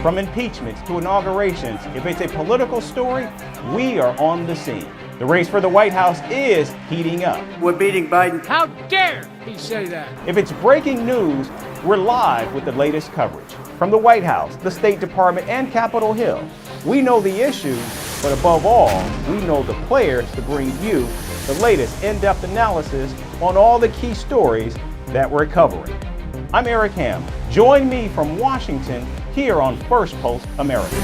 From impeachments to inaugurations, if it's a political story, we are on the scene. The race for the White House is heating up. We're beating Biden. How dare he say that? If it's breaking news, we're live with the latest coverage. From the White House, the State Department, and Capitol Hill, we know the issues, but above all, we know the players to bring you the latest in-depth analysis on all the key stories that we're covering. I'm Eric Ham. Join me from Washington here on Firstpost America.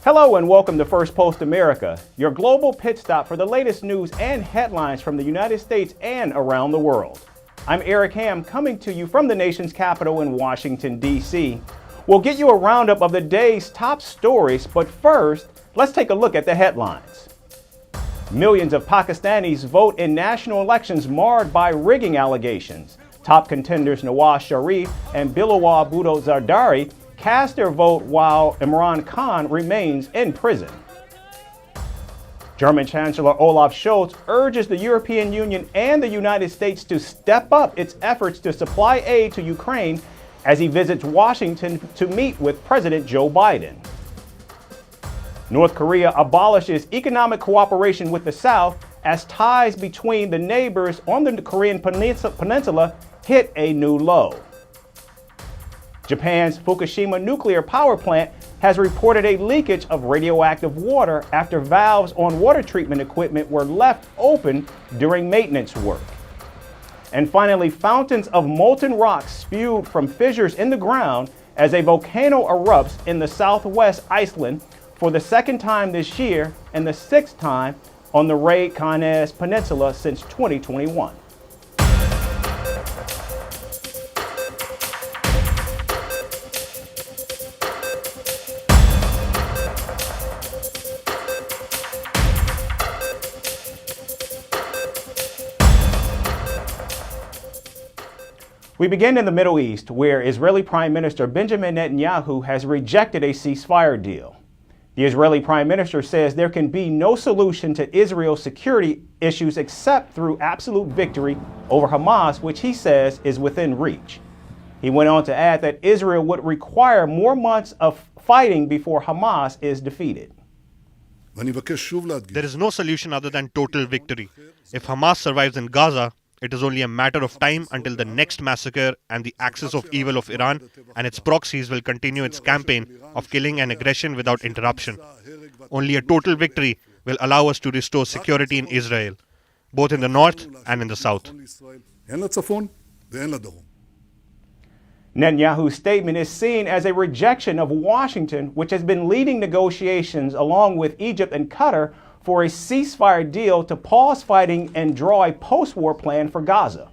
Hello and welcome to Firstpost America, your global pit stop for the latest news and headlines from the United States and around the world. I'm Eric Ham, coming to you from the nation's capital in Washington, D.C. We'll get you a roundup of the day's top stories, but first, let's take a look at the headlines. Millions of Pakistanis vote in national elections marred by rigging allegations. Top contenders Nawaz Sharif and Bilawal Bhutto Zardari cast their vote while Imran Khan remains in prison. German Chancellor Olaf Scholz urges the European Union and the United States to step up its efforts to supply aid to Ukraine as he visits Washington to meet with President Joe Biden. North Korea abolishes economic cooperation with the South as ties between the neighbors on the Korean peninsula hit a new low. Japan's Fukushima nuclear power plant has reported a leakage of radioactive water after valves on water treatment equipment were left open during maintenance work. And finally, fountains of molten rock spewed from fissures in the ground as a volcano erupts in the southwest Iceland for the second time this year and the sixth time on the Reykjanes Peninsula since 2021. We begin in the Middle East, where Israeli Prime Minister Benjamin Netanyahu has rejected a ceasefire deal. The Israeli Prime Minister says there can be no solution to Israel's security issues except through absolute victory over Hamas, which he says is within reach. He went on to add that Israel would require more months of fighting before Hamas is defeated. There is no solution other than total victory. If Hamas survives in Gaza, it is only a matter of time until the next massacre and the axis of evil of Iran and its proxies will continue its campaign of killing and aggression without interruption. Only a total victory will allow us to restore security in Israel, both in the north and in the south. Netanyahu's statement is seen as a rejection of Washington, which has been leading negotiations along with Egypt and Qatar for a ceasefire deal to pause fighting and draw a post-war plan for Gaza.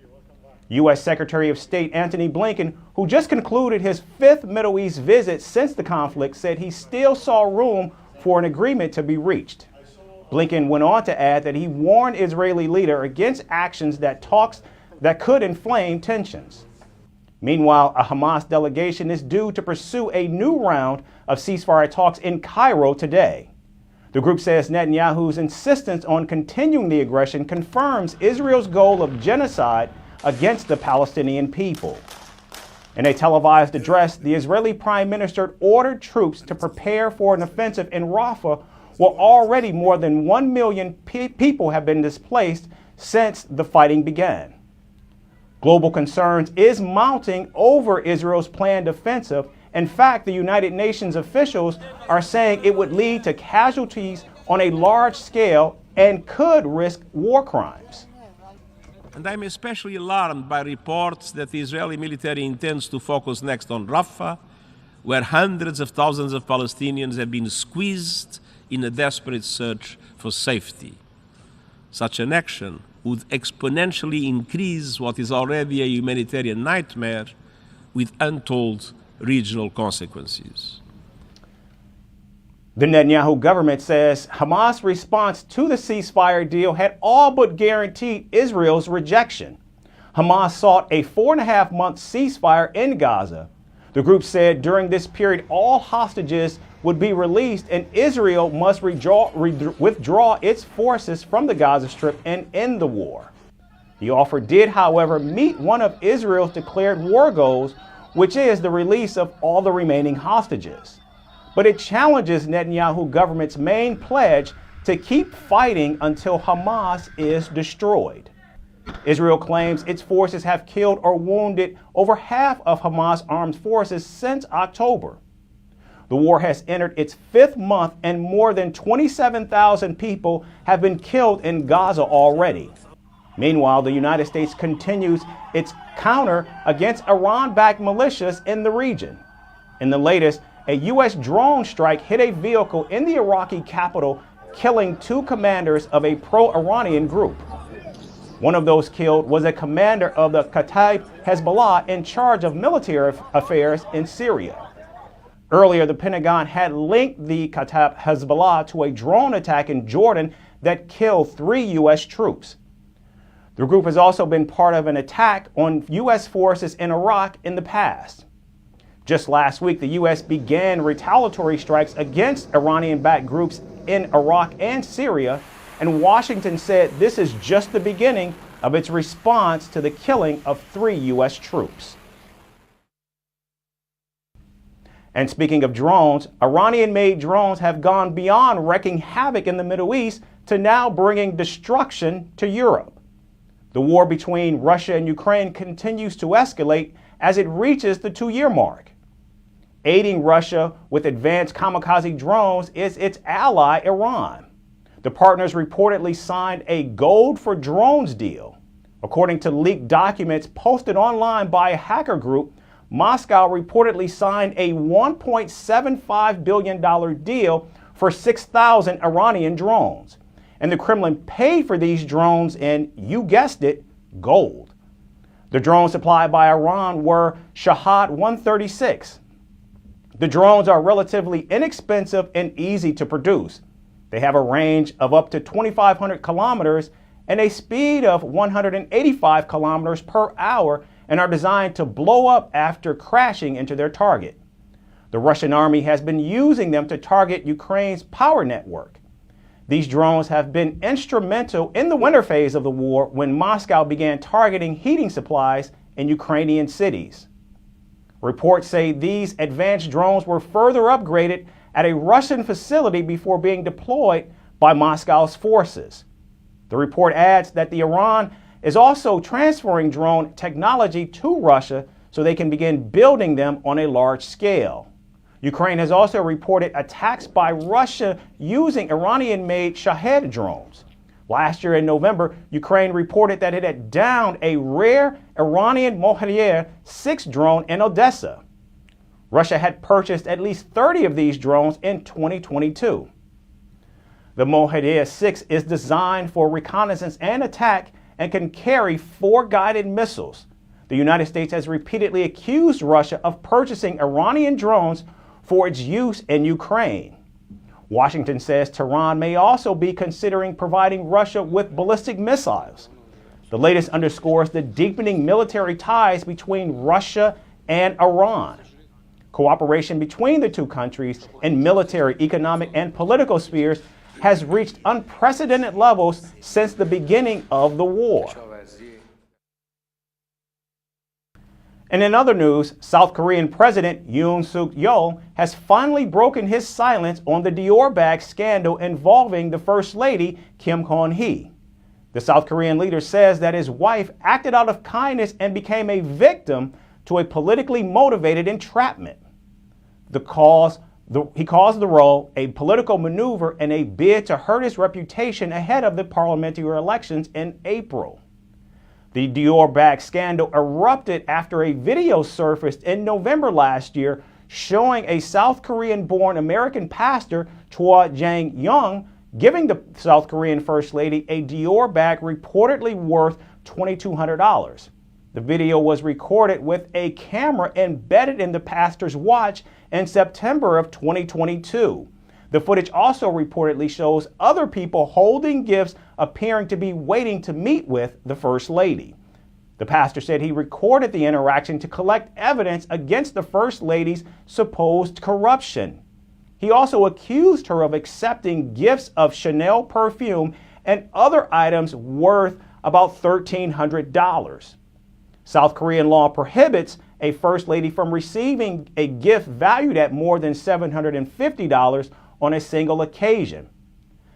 U.S. Secretary of State Antony Blinken, who just concluded his fifth Middle East visit since the conflict, said he still saw room for an agreement to be reached. Blinken went on to add that he warned Israeli leader against actions that could inflame tensions. Meanwhile, a Hamas delegation is due to pursue a new round of ceasefire talks in Cairo today. The group says Netanyahu's insistence on continuing the aggression confirms Israel's goal of genocide against the Palestinian people. In a televised address, the Israeli Prime Minister ordered troops to prepare for an offensive in Rafah, where already more than 1 million people have been displaced since the fighting began. Global concerns is mounting over Israel's planned offensive. In fact, the United Nations officials are saying it would lead to casualties on a large scale and could risk war crimes. And I'm especially alarmed by reports that the Israeli military intends to focus next on Rafah, where hundreds of thousands of Palestinians have been squeezed in a desperate search for safety. Such an action would exponentially increase what is already a humanitarian nightmare with untold regional consequences. The Netanyahu government says Hamas' response to the ceasefire deal had all but guaranteed Israel's rejection. Hamas sought a 4.5-month ceasefire in Gaza. The group said during this period, all hostages would be released and Israel must withdraw its forces from the Gaza Strip and end the war. The offer did, however, meet one of Israel's declared war goals, which is the release of all the remaining hostages. But it challenges Netanyahu government's main pledge to keep fighting until Hamas is destroyed. Israel claims its forces have killed or wounded over half of Hamas armed forces since October. The war has entered its 5th month and more than 27,000 people have been killed in Gaza already. Meanwhile, the United States continues its counter against Iran-backed militias in the region. In the latest, a U.S. drone strike hit a vehicle in the Iraqi capital, killing 2 commanders of a pro-Iranian group. One of those killed was a commander of the Kataib Hezbollah in charge of military affairs in Syria. Earlier, the Pentagon had linked the Kataib Hezbollah to a drone attack in Jordan that killed 3 U.S. troops. The group has also been part of an attack on U.S. forces in Iraq in the past. Just last week, the U.S. began retaliatory strikes against Iranian-backed groups in Iraq and Syria, and Washington said this is just the beginning of its response to the killing of 3 U.S. troops. And speaking of drones, Iranian-made drones have gone beyond wreaking havoc in the Middle East to now bringing destruction to Europe. The war between Russia and Ukraine continues to escalate as it reaches the 2-year mark. Aiding Russia with advanced kamikaze drones is its ally, Iran. The partners reportedly signed a gold for drones deal. According to leaked documents posted online by a hacker group, Moscow reportedly signed a $1.75 billion deal for 6,000 Iranian drones. And the Kremlin paid for these drones in, you guessed it, gold. The drones supplied by Iran were Shahed 136. The drones are relatively inexpensive and easy to produce. They have a range of up to 2,500 kilometers and a speed of 185 kilometers per hour and are designed to blow up after crashing into their target. The Russian army has been using them to target Ukraine's power network. These drones have been instrumental in the winter phase of the war when Moscow began targeting heating supplies in Ukrainian cities. Reports say these advanced drones were further upgraded at a Russian facility before being deployed by Moscow's forces. The report adds that Iran is also transferring drone technology to Russia so they can begin building them on a large scale. Ukraine has also reported attacks by Russia using Iranian-made Shahed drones. Last year in November, Ukraine reported that it had downed a rare Iranian Mohadir 6 drone in Odessa. Russia had purchased at least 30 of these drones in 2022. The Mohadir 6 is designed for reconnaissance and attack and can carry 4 guided missiles. The United States has repeatedly accused Russia of purchasing Iranian drones for its use in Ukraine. Washington says Tehran may also be considering providing Russia with ballistic missiles. The latest underscores the deepening military ties between Russia and Iran. Cooperation between the 2 countries in military, economic, and political spheres has reached unprecedented levels since the beginning of the war. And in other news, South Korean President Yoon Suk Yeol has finally broken his silence on the Dior bag scandal involving the First Lady Kim Kon-hee. The South Korean leader says that his wife acted out of kindness and became a victim to a politically motivated entrapment. He calls the role a political maneuver and a bid to hurt his reputation ahead of the parliamentary elections in April. The Dior bag scandal erupted after a video surfaced in November last year showing a South Korean-born American pastor, Choi Jang-young, giving the South Korean First Lady a Dior bag reportedly worth $2,200. The video was recorded with a camera embedded in the pastor's watch in September of 2022. The footage also reportedly shows other people holding gifts appearing to be waiting to meet with the First Lady. The pastor said he recorded the interaction to collect evidence against the First Lady's supposed corruption. He also accused her of accepting gifts of Chanel perfume and other items worth about $1,300. South Korean law prohibits a First Lady from receiving a gift valued at more than $750 on a single occasion.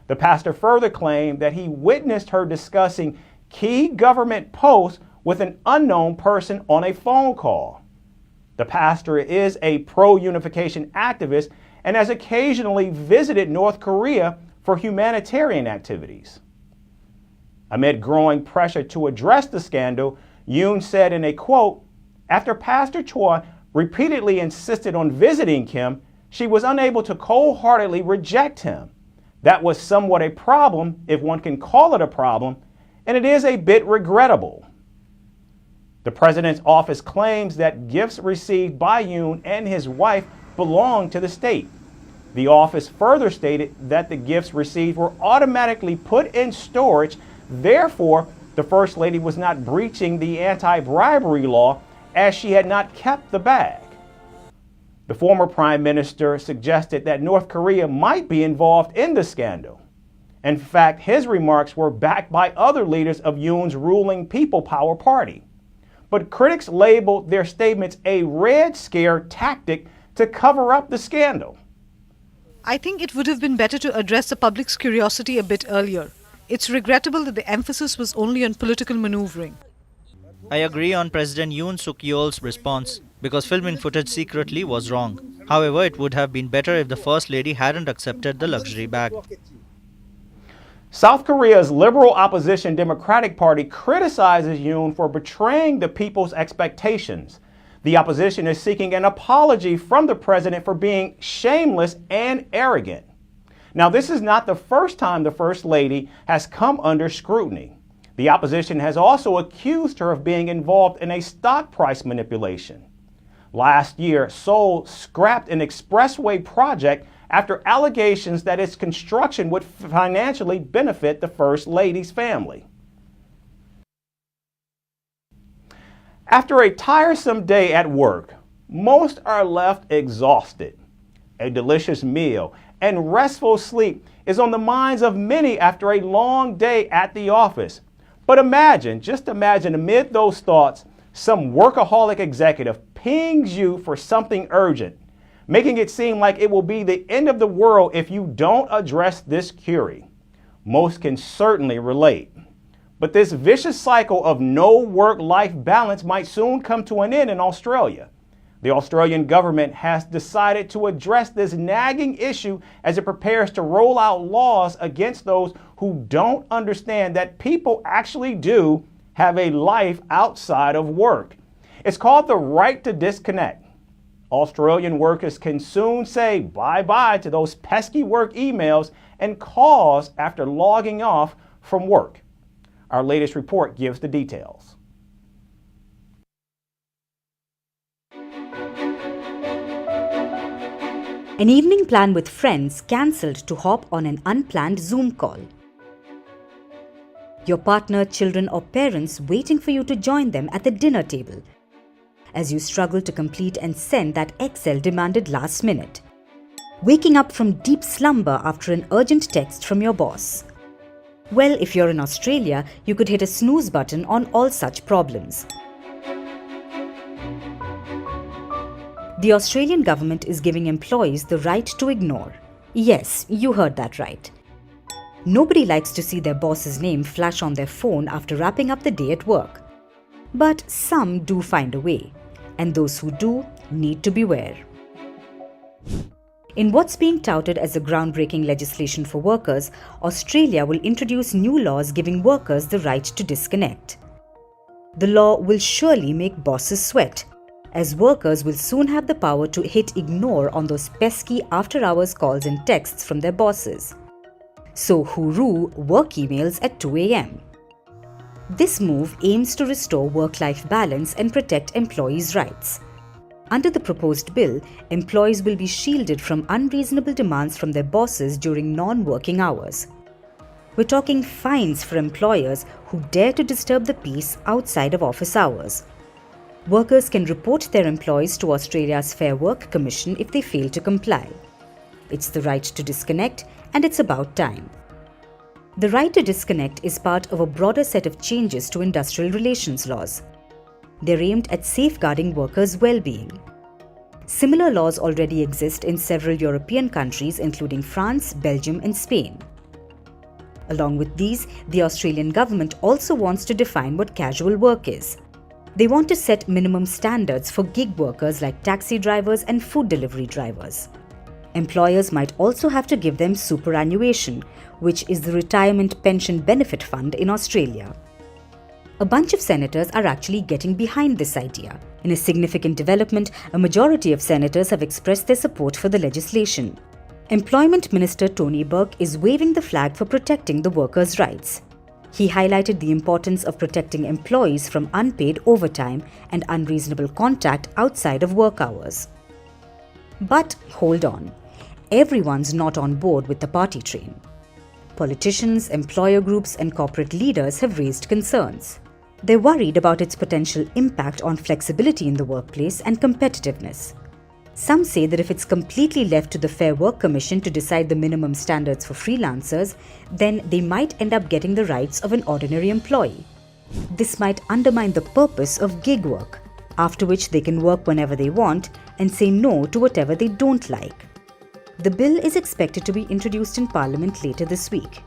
The pastor further claimed that he witnessed her discussing key government posts with an unknown person on a phone call. The pastor is a pro-unification activist and has occasionally visited North Korea for humanitarian activities. Amid growing pressure to address the scandal, Yoon said in a quote, "After Pastor Choi repeatedly insisted on visiting Kim, she was unable to cold-heartedly reject him. That was somewhat a problem, if one can call it a problem, and it is a bit regrettable." The president's office claims that gifts received by Yoon and his wife belong to the state. The office further stated that the gifts received were automatically put in storage. Therefore, the First Lady was not breaching the anti-bribery law as she had not kept the bag. The former prime minister suggested that North Korea might be involved in the scandal. In fact, his remarks were backed by other leaders of Yoon's ruling People Power Party. But critics labeled their statements a Red Scare tactic to cover up the scandal. I think it would have been better to address the public's curiosity a bit earlier. It's regrettable that the emphasis was only on political maneuvering. I agree on President Yoon Suk Yeol's response, because filming footage secretly was wrong. However, it would have been better if the First Lady hadn't accepted the luxury bag. South Korea's liberal opposition Democratic Party criticizes Yoon for betraying the people's expectations. The opposition is seeking an apology from the president for being shameless and arrogant. Now, this is not the first time the First Lady has come under scrutiny. The opposition has also accused her of being involved in a stock price manipulation. Last year, Seoul scrapped an expressway project after allegations that its construction would financially benefit the First Lady's family. After a tiresome day at work, most are left exhausted. A delicious meal and restful sleep is on the minds of many after a long day at the office. But just imagine amid those thoughts, some workaholic executive pings you for something urgent, making it seem like it will be the end of the world if you don't address this query. Most can certainly relate. But this vicious cycle of no work-life balance might soon come to an end in Australia. The Australian government has decided to address this nagging issue as it prepares to roll out laws against those who don't understand that people actually do have a life outside of work. It's called the right to disconnect. Australian workers can soon say bye-bye to those pesky work emails and calls after logging off from work. Our latest report gives the details. An evening plan with friends cancelled to hop on an unplanned Zoom call. Your partner, children or parents waiting for you to join them at the dinner table as you struggle to complete and send that Excel demanded last minute. Waking up from deep slumber after an urgent text from your boss. Well, if you're in Australia, you could hit a snooze button on all such problems. The Australian government is giving employees the right to ignore. Yes, you heard that right. Nobody likes to see their boss's name flash on their phone after wrapping up the day at work. But some do find a way, and those who do need to beware. In what's being touted as a groundbreaking legislation for workers, Australia will introduce new laws giving workers the right to disconnect. The law will surely make bosses sweat, as workers will soon have the power to hit ignore on those pesky after-hours calls and texts from their bosses. So hooroo work emails at 2 a.m. This move aims to restore work-life balance and protect employees' rights. Under the proposed bill, employees will be shielded from unreasonable demands from their bosses during non-working hours. We're talking fines for employers who dare to disturb the peace outside of office hours. Workers can report their employees to Australia's Fair Work Commission if they fail to comply. It's the right to disconnect, and it's about time. The right to disconnect is part of a broader set of changes to industrial relations laws. They're aimed at safeguarding workers' well-being. Similar laws already exist in several European countries, including France, Belgium, and Spain. Along with these, the Australian government also wants to define what casual work is. They want to set minimum standards for gig workers like taxi drivers and food delivery drivers. Employers might also have to give them superannuation, which is the retirement pension benefit fund in Australia. A bunch of senators are actually getting behind this idea. In a significant development, a majority of senators have expressed their support for the legislation. Employment Minister Tony Burke is waving the flag for protecting the workers' rights. He highlighted the importance of protecting employees from unpaid overtime and unreasonable contact outside of work hours. But hold on, everyone's not on board with the party train. Politicians, employer groups, and corporate leaders have raised concerns. They're worried about its potential impact on flexibility in the workplace and competitiveness. Some say that if it's completely left to the Fair Work Commission to decide the minimum standards for freelancers, then they might end up getting the rights of an ordinary employee. This might undermine the purpose of gig work, after which they can work whenever they want and say no to whatever they don't like. The bill is expected to be introduced in Parliament later this week.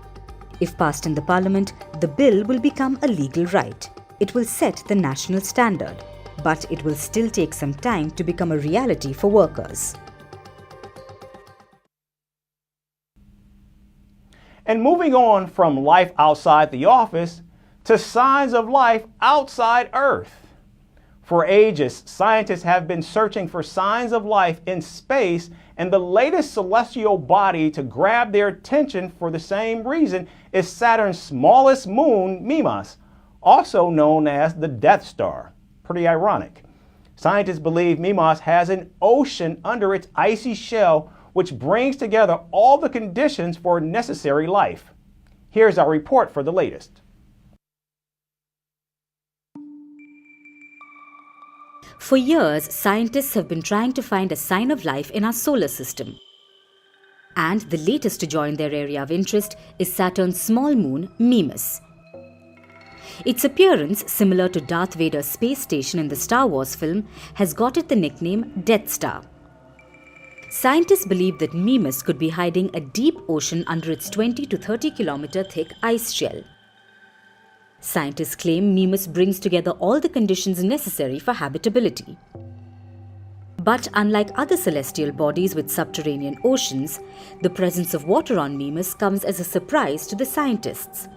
If passed in the Parliament, the bill will become a legal right. It will set the national standard, but it will still take some time to become a reality for workers. And moving on from life outside the office to signs of life outside Earth. For ages, scientists have been searching for signs of life in space, and the latest celestial body to grab their attention for the same reason is Saturn's smallest moon, Mimas, also known as the Death Star. Pretty ironic. Scientists believe Mimas has an ocean under its icy shell, which brings together all the conditions for necessary life. Here's our report for the latest. For years, scientists have been trying to find a sign of life in our solar system. And the latest to join their area of interest is Saturn's small moon, Mimas. Its appearance, similar to Darth Vader's space station in the Star Wars film, has got it the nickname Death Star. Scientists believe that Mimas could be hiding a deep ocean under its 20 to 30 kilometer thick ice shell. Scientists claim Mimas brings together all the conditions necessary for habitability. But unlike other celestial bodies with subterranean oceans, the presence of water on Mimas comes as a surprise to the scientists.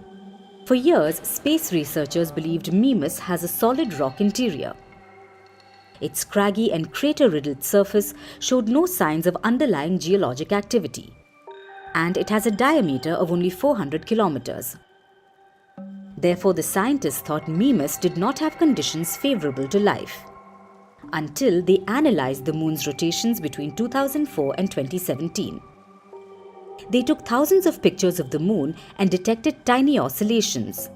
For years, space researchers believed Mimas has a solid rock interior. Its craggy and crater-riddled surface showed no signs of underlying geologic activity. And it has a diameter of only 400 kilometers. Therefore, the scientists thought Mimas did not have conditions favorable to life, until they analyzed the moon's rotations between 2004 and 2017. They took thousands of pictures of the moon and detected tiny oscillations.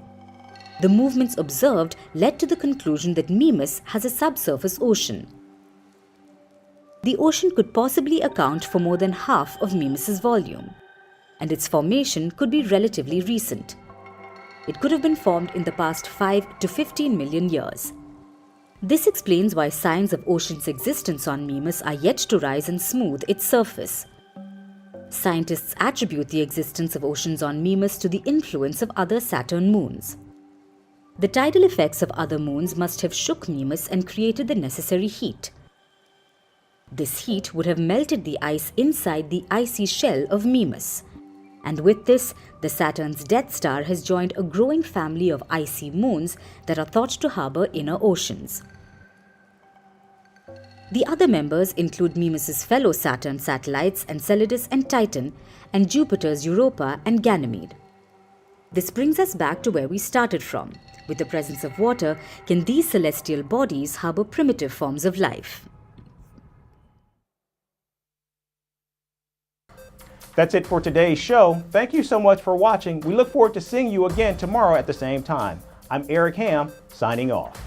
The movements observed led to the conclusion that Mimas has a subsurface ocean. The ocean could possibly account for more than half of Mimas's volume, and its formation could be relatively recent. It could have been formed in the past 5 to 15 million years. This explains why signs of ocean's existence on Mimas are yet to rise and smooth its surface. Scientists attribute the existence of oceans on Mimas to the influence of other Saturn moons. The tidal effects of other moons must have shook Mimas and created the necessary heat. This heat would have melted the ice inside the icy shell of Mimas. And with this, the Saturn's Death Star has joined a growing family of icy moons that are thought to harbor inner oceans. The other members include Mimas's fellow Saturn satellites Enceladus and Titan, and Jupiter's Europa and Ganymede. This brings us back to where we started from. With the presence of water, can these celestial bodies harbor primitive forms of life? That's it for today's show. Thank you so much for watching. We look forward to seeing you again tomorrow at the same time. I'm Eric Ham, signing off.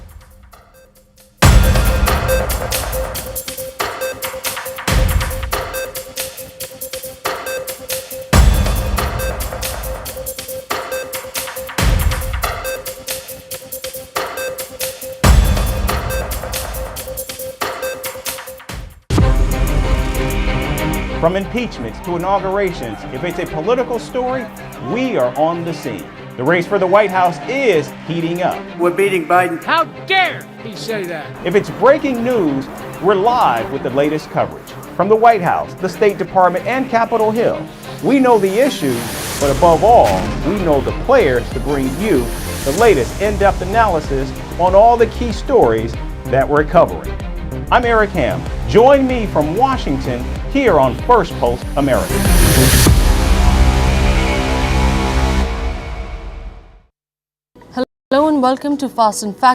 From impeachments to inaugurations, if it's a political story, we are on the scene. The race for the White House is heating up. We're beating Biden. How dare he say that? If it's breaking news, we're live with the latest coverage. From the White House, the State Department, and Capitol Hill, we know the issues, but above all, we know the players to bring you the latest in-depth analysis on all the key stories that we're covering. I'm Eric Ham. Join me from Washington here on Firstpost America. Hello and welcome to Fast and Fact.